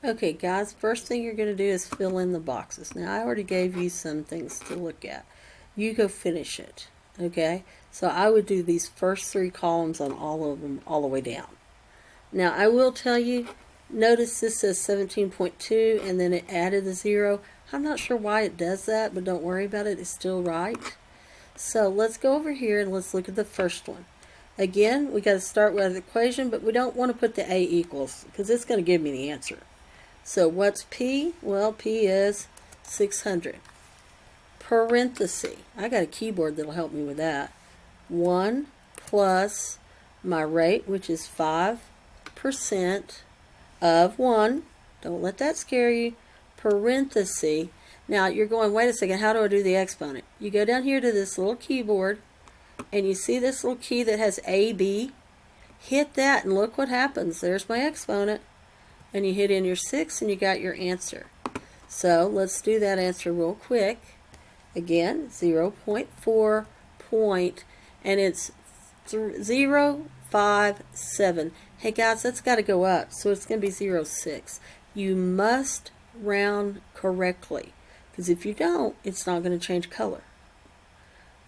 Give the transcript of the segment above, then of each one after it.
Okay, guys, first thing you're going to do is fill in the boxes. Now, I already gave you some things to look at. You go finish it, okay? So I would do these first 3 columns on all of them all the way down. Now, I will tell you, notice this says 17.2 and then it added a 0. I'm not sure why it does that, but don't worry about it. It's still right. So let's go over here and let's look at the first one. Again, we got to start with the equation, but we don't want to put the A equals because it's going to give me the answer. So what's P? Well, P is 600. Parenthesis. I got a keyboard that'll help me with that. 1 plus my rate, which is 5% of 1. Don't let that scare you. Parenthesis. Now you're going, wait a second, how do I do the exponent? You go down here to this little keyboard and you see this little key that has AB. Hit that and look what happens. There's my exponent. And you hit in your 6 and you got your answer. So let's do that answer real quick. Again, 0.4 point, and it's 0.57. Hey guys, that's got to go up, so it's going to be 0.6. You must round correctly, because if you don't, it's not going to change color.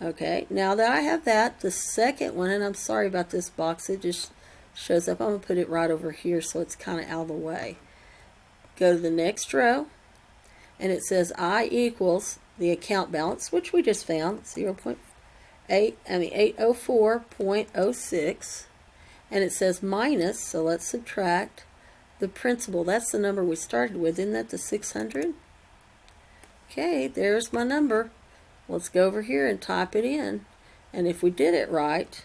Okay, now that I have that, the second one, and I'm sorry about this box, it just shows up. I'm going to put it right over here so it's kind of out of the way. Go to the next row, and it says I equals the account balance, which we just found, 804.06, and it says minus, so let's subtract the principal. That's the number we started with. Isn't that the 600? Okay, there's my number. Let's go over here and type it in, and if we did it right,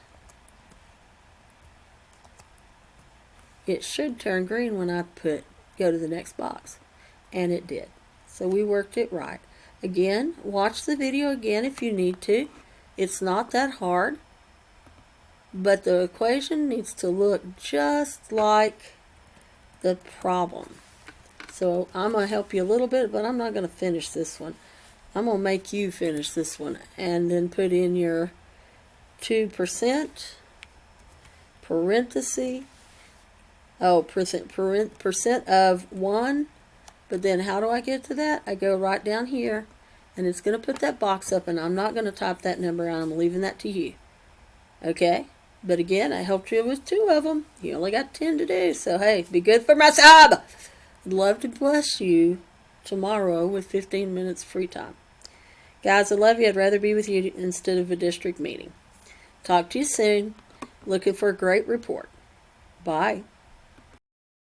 it should turn green when I go to the next box, and it did. So we worked it right. Again, watch the video again if you need to. It's not that hard, but the equation needs to look just like the problem. So I'm going to help you a little bit, but I'm not going to finish this one. I'm going to make you finish this one, and then put in your 2%, parenthesis, percent of 1, but then how do I get to that? I go right down here, and it's going to put that box up, and I'm not going to type that number out. I'm leaving that to you. Okay? But again, I helped you with 2 of them. You only got 10 to do, so hey, be good for my sub. I'd love to bless you tomorrow with 15 minutes free time. Guys, I love you. I'd rather be with you instead of a district meeting. Talk to you soon. Looking for a great report. Bye.